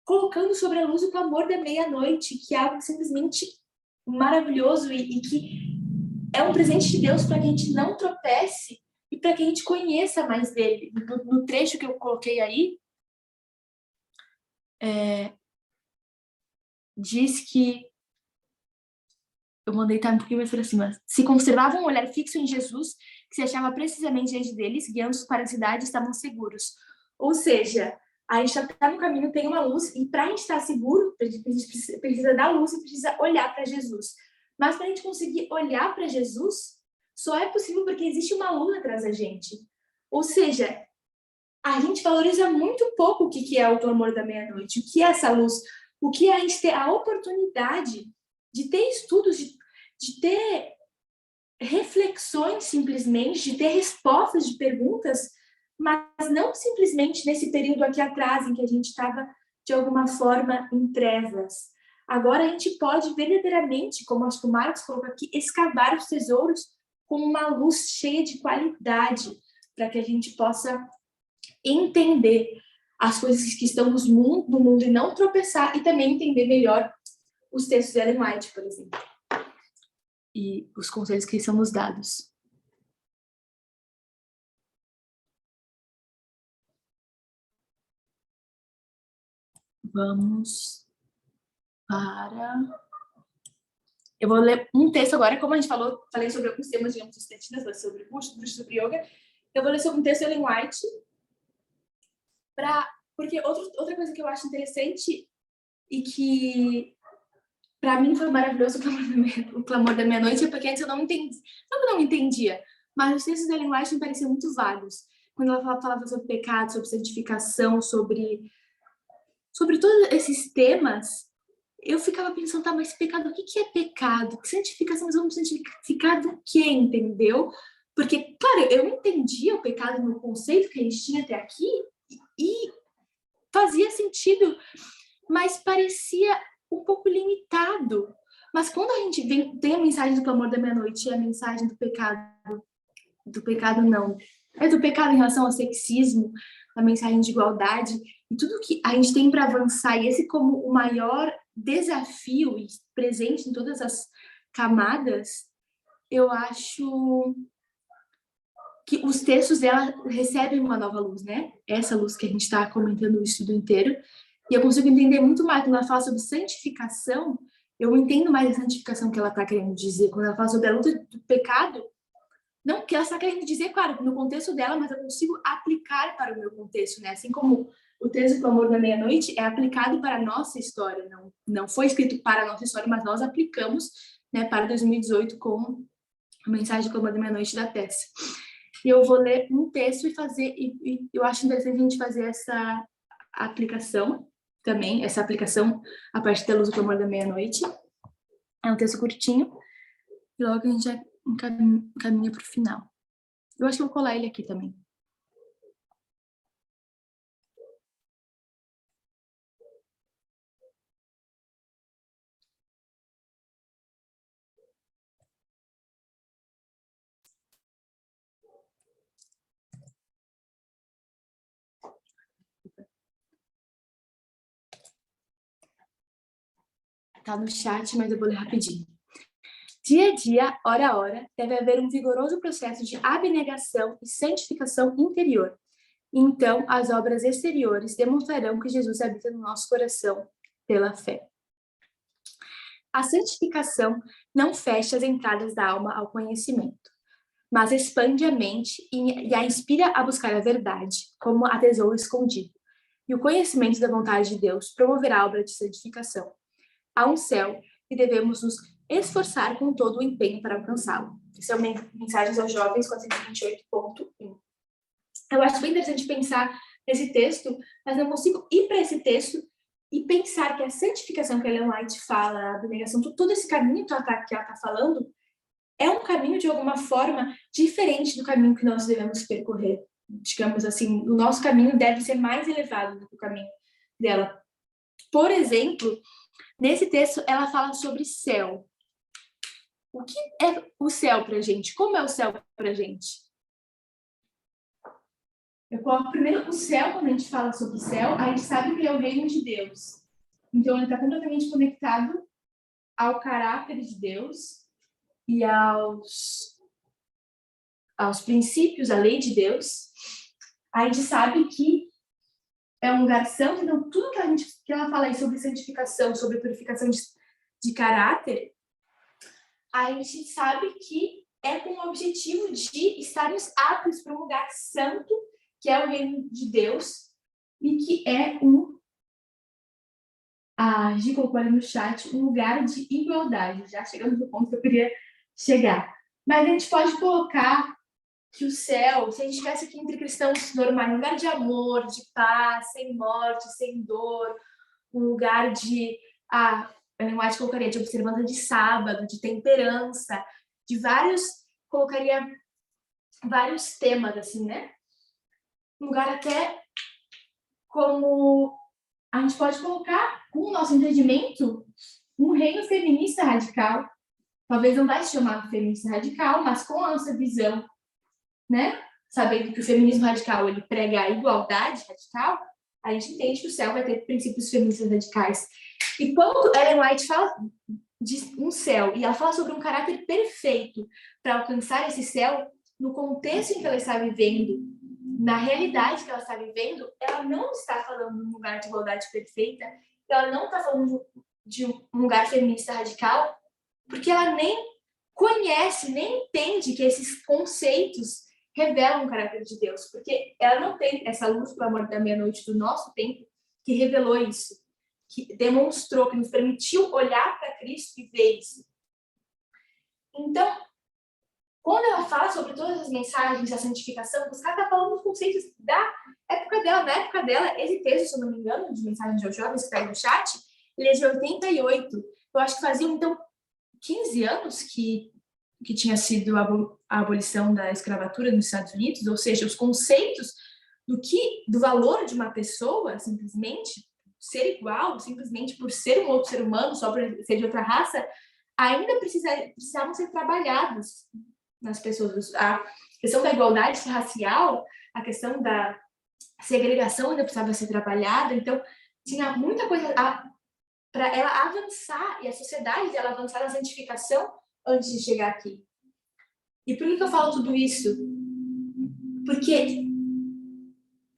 colocando sobre a luz o clamor da meia-noite, que é algo simplesmente maravilhoso e que é um presente de Deus para que a gente não tropece e para que a gente conheça mais dele. No trecho que eu coloquei aí, diz que eu mandei estar um pouquinho mais para cima. Se conservavam um olhar fixo em Jesus, que se achava precisamente diante deles, guiando-os para a cidade, estavam seguros. Ou seja, a gente está no caminho, tem uma luz, e para a gente estar seguro, a gente precisa da luz e precisa olhar para Jesus. Mas para a gente conseguir olhar para Jesus, só é possível porque existe uma luz atrás da gente. Ou seja, a gente valoriza muito pouco o que é o clamor da meia-noite, o que é essa luz, o que é a gente ter a oportunidade de ter estudos, de ter reflexões simplesmente, de ter respostas de perguntas, mas não simplesmente nesse período aqui atrás em que a gente estava, de alguma forma, em trevas. Agora a gente pode verdadeiramente, como acho que o Marcos colocou aqui, escavar os tesouros com uma luz cheia de qualidade, para que a gente possa entender as coisas que estão no mundo e não tropeçar, e também entender melhor os textos de Ellen White, por exemplo, e os conselhos que são nos dados. Vamos para... Eu vou ler um texto agora, como a gente falei sobre alguns temas, digamos, dos Krishnas, sobre Bush, sobre Yoga. Eu vou ler sobre um texto de Ellen White, porque outra coisa que eu acho interessante e que para mim foi maravilhoso o clamor da meia-noite, é porque antes eu não entendi, não que eu não entendia, mas os textos da Ellen White me pareciam muito vagos. Quando ela falava sobre pecado, sobre santificação, sobre todos esses temas, eu ficava pensando, tá, mas pecado, o que é pecado? Que santificação, mas vamos santificar do quê, entendeu? Porque, claro, eu entendia o pecado no conceito que a gente tinha até aqui e fazia sentido, mas parecia um pouco limitado. Mas quando a gente tem a mensagem do clamor da meia-noite e a mensagem do pecado não, é do pecado em relação ao sexismo, a mensagem de igualdade, e tudo que a gente tem para avançar, e esse como o maior desafio e presente em todas as camadas, eu acho que os textos dela recebem uma nova luz, né? Essa luz que a gente está comentando o estudo inteiro, e eu consigo entender muito mais quando ela fala sobre santificação. Eu entendo mais a santificação que ela está querendo dizer quando ela fala sobre a luta do pecado. Não que ela está querendo dizer, claro, no contexto dela, mas eu consigo aplicar para o meu contexto, né? Assim como o texto do Amor da Meia-Noite é aplicado para a nossa história, não foi escrito para a nossa história, mas nós aplicamos, né, para 2018 com a mensagem do Amor da Meia-Noite da Tessa. E eu vou ler um texto e eu acho interessante a gente fazer essa aplicação também, essa aplicação a partir da luz do Amor da Meia-Noite. É um texto curtinho, e logo a gente já caminha para o final. Eu acho que eu vou colar ele aqui também. Tá no chat, mas eu vou ler rapidinho. Dia a dia, hora a hora, deve haver um vigoroso processo de abnegação e santificação interior. Então, as obras exteriores demonstrarão que Jesus habita no nosso coração pela fé. A santificação não fecha as entradas da alma ao conhecimento, mas expande a mente e a inspira a buscar a verdade, como a tesouro escondido. E o conhecimento da vontade de Deus promoverá a obra de santificação. Há um céu e devemos nos esforçar com todo o empenho para alcançá-lo. Isso é uma mensagem aos jovens 428.1. Eu acho bem interessante pensar nesse texto, mas não consigo ir para esse texto e pensar que a santificação que a Ellen White fala, a abnegação, todo esse caminho que ela está falando, é um caminho, de alguma forma, diferente do caminho que nós devemos percorrer. Digamos assim, o nosso caminho deve ser mais elevado do que o caminho dela. Por exemplo, nesse texto, ela fala sobre céu. O que é o céu para a gente? Como é o céu para a gente? Eu coloco primeiro o céu. Quando a gente fala sobre o céu, a gente sabe que ele é o reino de Deus. Então, ele está completamente conectado ao caráter de Deus e aos princípios, à lei de Deus. A gente sabe que é um lugar santo. Então, tudo que ela fala aí sobre santificação, sobre purificação de caráter, a gente sabe que é com o objetivo de estarmos aptos para um lugar santo, que é o reino de Deus, e que é um A Gi colocou ali no chat um lugar de igualdade, já chegando no ponto que eu queria chegar. Mas a gente pode colocar que o céu, se a gente estivesse aqui entre cristãos normais, um lugar de amor, de paz, sem morte, sem dor, um lugar de, Ellen White colocaria de observância de sábado, de temperança, de colocaria vários temas, assim, né? Um lugar até como a gente pode colocar, com o nosso entendimento, um reino feminista radical. Talvez não vai se chamar feminista radical, mas com a nossa visão, né? Sabendo que o feminismo radical ele prega a igualdade radical, a gente entende que o céu vai ter princípios feministas radicais. E quando Ellen White fala de um céu, e ela fala sobre um caráter perfeito para alcançar esse céu, no contexto em que ela está vivendo, na realidade que ela está vivendo, ela não está falando de um lugar de igualdade perfeita, ela não está falando de um lugar feminista radical, porque ela nem conhece, nem entende que esses conceitos revelam o caráter de Deus, porque ela não tem essa luz do amor da meia-noite do nosso tempo que revelou isso, que demonstrou, que nos permitiu olhar para Cristo e ver isso. Então, quando ela fala sobre todas as mensagens da santificação, os caras estão falando dos conceitos da época dela. Na época dela, esse texto, se eu não me engano, de Mensagem de Jovens, que está aí no chat, ele é de 88. Eu acho que faziam, então, 15 anos que tinha sido a abolição da escravatura nos Estados Unidos, ou seja, os conceitos do valor de uma pessoa, simplesmente, ser igual, simplesmente por ser um outro ser humano, só por ser de outra raça, ainda precisavam ser trabalhados nas pessoas. A questão da igualdade racial, a questão da segregação ainda precisava ser trabalhada, então tinha muita coisa para ela avançar, e a sociedade dela avançar na santificação antes de chegar aqui. E por que eu falo tudo isso? Porque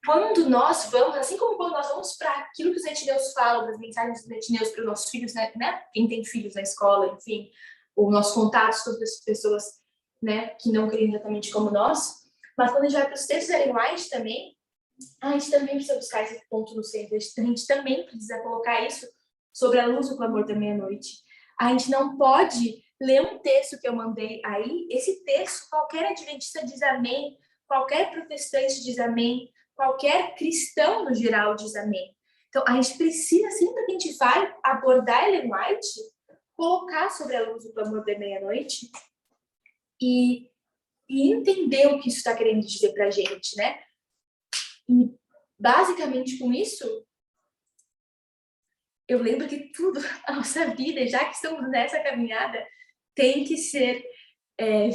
quando nós vamos, assim como quando nós vamos para aquilo que os netineus falam, das mensagens dos netineus para os nossos filhos, né? Quem tem filhos na escola, enfim, ou nossos contatos com as pessoas, né, que não creem exatamente como nós, mas quando a gente vai para os textos da Ellen White também, a gente também precisa buscar esse ponto no centro, a gente também precisa colocar isso sobre a luz do clamor da meia-noite. A gente não pode ler um texto que eu mandei aí, esse texto, qualquer adventista diz amém, qualquer protestante diz amém, qualquer cristão no geral diz amém. Então, a gente precisa, sempre que a gente vai abordar Ellen White, colocar sobre a luz do clamor da meia-noite e entender o que isso está querendo dizer para a gente, né? E, basicamente, com isso, eu lembro que tudo, a nossa vida, já que estamos nessa caminhada, tem que ser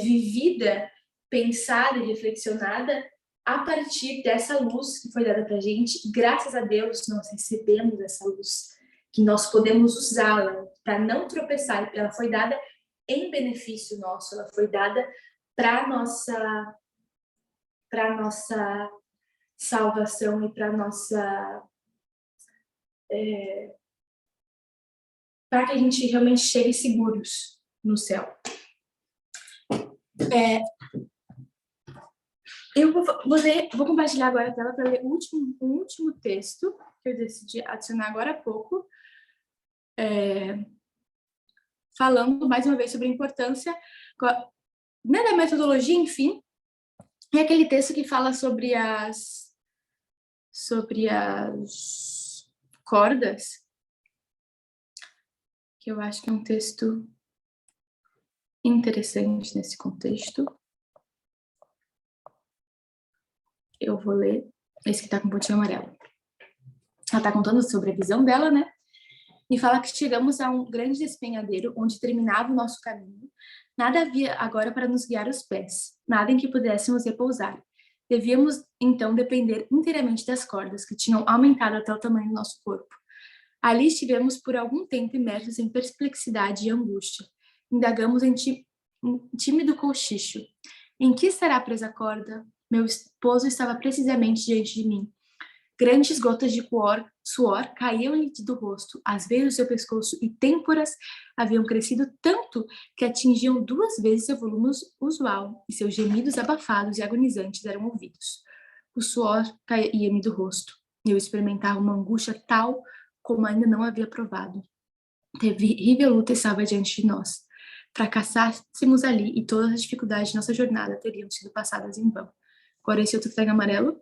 vivida, pensada e reflexionada a partir dessa luz que foi dada para a gente. Graças a Deus, nós recebemos essa luz, que nós podemos usá-la para não tropeçar. Ela foi dada em benefício nosso, ela foi dada para nossa salvação e para nossa para que a gente realmente chegue seguros no céu. Eu vou compartilhar agora a tela para ler o último texto que eu decidi adicionar agora há pouco, falando mais uma vez sobre a importância, né, da metodologia, enfim. É aquele texto que fala sobre as cordas, que eu acho que é um texto interessante nesse contexto. Eu vou ler esse que está com o pontinho amarelo. Ela está contando sobre a visão dela, né? E fala que chegamos a um grande despenhadeiro onde terminava o nosso caminho. Nada havia agora para nos guiar os pés, nada em que pudéssemos repousar. Devíamos, então, depender inteiramente das cordas, que tinham aumentado até o tamanho do nosso corpo. Ali estivemos por algum tempo imersos em perplexidade e angústia. Indagamos em tímido cochicho. Em que estará presa a corda? Meu esposo estava precisamente diante de mim. Grandes gotas de suor caíam-lhe do rosto, as veias do seu pescoço e têmporas haviam crescido tanto que atingiam 2 vezes seu volume usual, e seus gemidos abafados e agonizantes eram ouvidos. O suor caía-me do rosto, e eu experimentava uma angústia tal como ainda não havia provado. Terrível luta estava diante de nós. Fracassássemos ali e todas as dificuldades de nossa jornada teriam sido passadas em vão. Agora esse outro tag amarelo.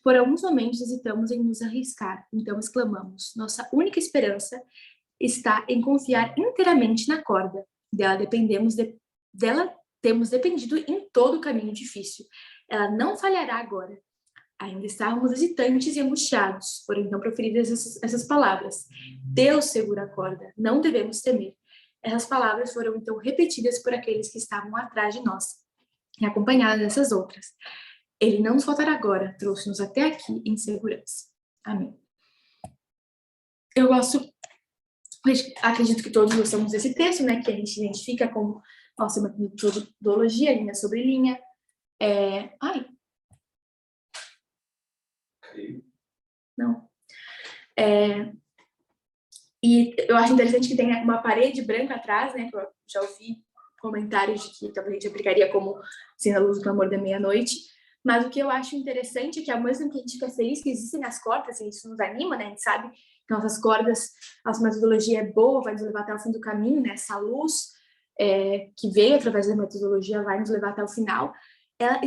Por alguns momentos hesitamos em nos arriscar, então exclamamos: nossa única esperança está em confiar inteiramente na corda. Dela temos dependido em todo o caminho difícil. Ela não falhará agora. Ainda estávamos hesitantes e angustiados, por então proferidas essas palavras: Deus segura a corda, não devemos temer. Essas palavras foram então repetidas por aqueles que estavam atrás de nós, e acompanhadas dessas outras. Ele não nos faltará agora, trouxe-nos até aqui em segurança. Amém. Eu acredito que todos gostamos desse texto, né, que a gente identifica como nossa metodologia, linha sobre linha. Não. E eu acho interessante que tem uma parede branca atrás, né, que eu já ouvi comentários de que talvez a gente aplicaria como sendo a luz do clamor da meia-noite, mas o que eu acho interessante é que ao mesmo tempo que a gente fica feliz que existem as cordas, e isso nos anima, né, a gente sabe que nossas cordas, nossa metodologia é boa, vai nos levar até o fim do caminho, né, essa luz que veio através da metodologia vai nos levar até o final, ela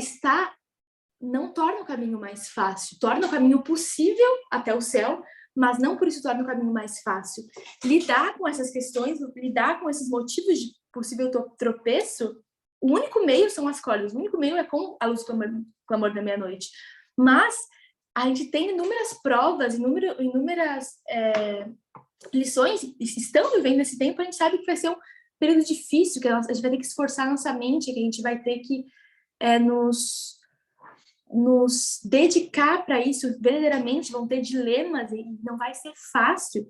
não torna o caminho mais fácil, torna o caminho possível até o céu, mas não por isso torna o caminho mais fácil. Lidar com essas questões, lidar com esses motivos de possível tropeço, o único meio são as cordas, o único meio é com a luz do clamor da meia-noite. Mas a gente tem inúmeras provas, inúmeras lições, e estamos vivendo esse tempo, a gente sabe que vai ser um período difícil, que a gente vai ter que esforçar nossa mente, que a gente vai ter que nos dedicar para isso verdadeiramente, vão ter dilemas e não vai ser fácil.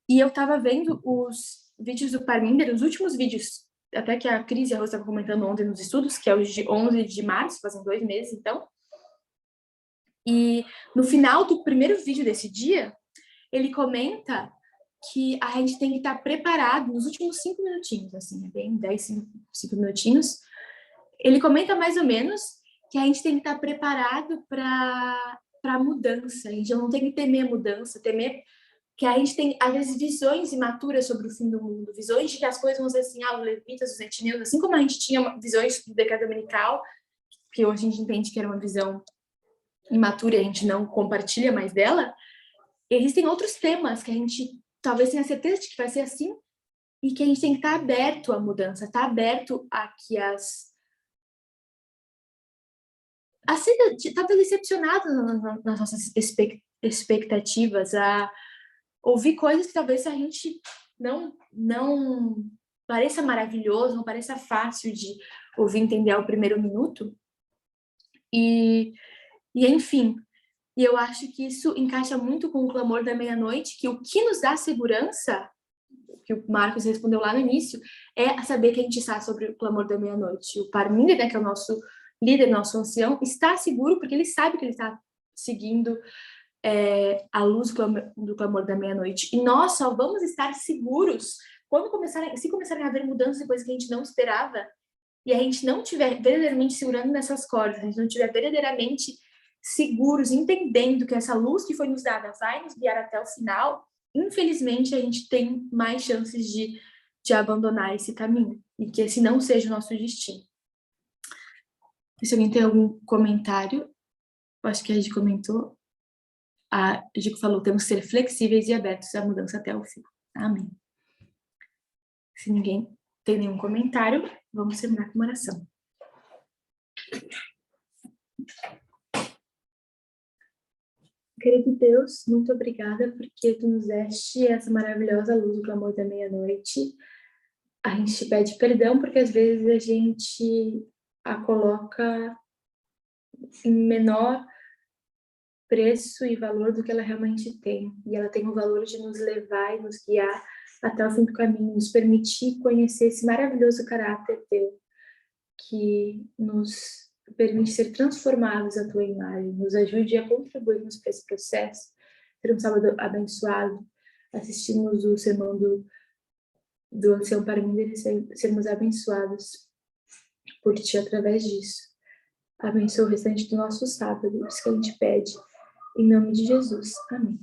E eu estava vendo os vídeos do Parminder, os últimos vídeos, até que a Cris e a Rosa estavam comentando ontem nos estudos, que é os de 11 de março, fazem 2 meses, então. E no final do primeiro vídeo desse dia, ele comenta que a gente tem que estar preparado nos últimos 5 minutinhos, assim, é bem 5 minutinhos. Ele comenta mais ou menos que a gente tem que estar preparado para a mudança. A gente não tem que temer a mudança, temer que a gente tem, às vezes, visões imaturas sobre o fim do mundo, visões de que as coisas vão ser assim, os levitas, os etineus, assim como a gente tinha visões do decreto dominical, que hoje a gente entende que era uma visão imatura e a gente não compartilha mais dela, existem outros temas que a gente talvez tenha certeza de que vai ser assim e que a gente tem que estar aberto à mudança, estar aberto a que a ser talvez decepcionado nas nossas expectativas, a ouvir coisas que talvez a gente não pareça maravilhoso, não pareça fácil de ouvir, entender ao primeiro minuto. E enfim, e eu acho que isso encaixa muito com o clamor da meia-noite, que o que nos dá segurança, que o Marcos respondeu lá no início, é saber que a gente está sobre o clamor da meia-noite. O Parminder, né, que é o nosso líder, nosso ancião, está seguro porque ele sabe que ele está seguindo a luz do clamor da meia-noite. E nós só vamos estar seguros quando se começarem a haver mudanças e coisas que a gente não esperava, e a gente não estiver verdadeiramente segurando nessas cordas, a gente não estiver verdadeiramente seguros, entendendo que essa luz que foi nos dada vai nos guiar até o final, infelizmente a gente tem mais chances de abandonar esse caminho, e que esse não seja o nosso destino. Se alguém tem algum comentário, eu acho que a gente comentou. A Gico falou, temos que ser flexíveis e abertos à mudança até o fim. Amém. Se ninguém tem nenhum comentário, vamos terminar com uma oração. Querido Deus, muito obrigada porque tu nos deste essa maravilhosa luz do clamor da meia-noite. A gente te pede perdão porque às vezes a gente a coloca em menor preço e valor do que ela realmente tem. E ela tem o valor de nos levar e nos guiar até o fim do caminho, nos permitir conhecer esse maravilhoso caráter teu, que nos permite ser transformados à tua imagem, nos ajude a contribuirmos para esse processo, ter um sábado abençoado, assistirmos o sermão do ancião Parminder e sermos abençoados por ti através disso. Abençoa o restante do nosso sábado, isso que a gente pede, em nome de Jesus. Amém.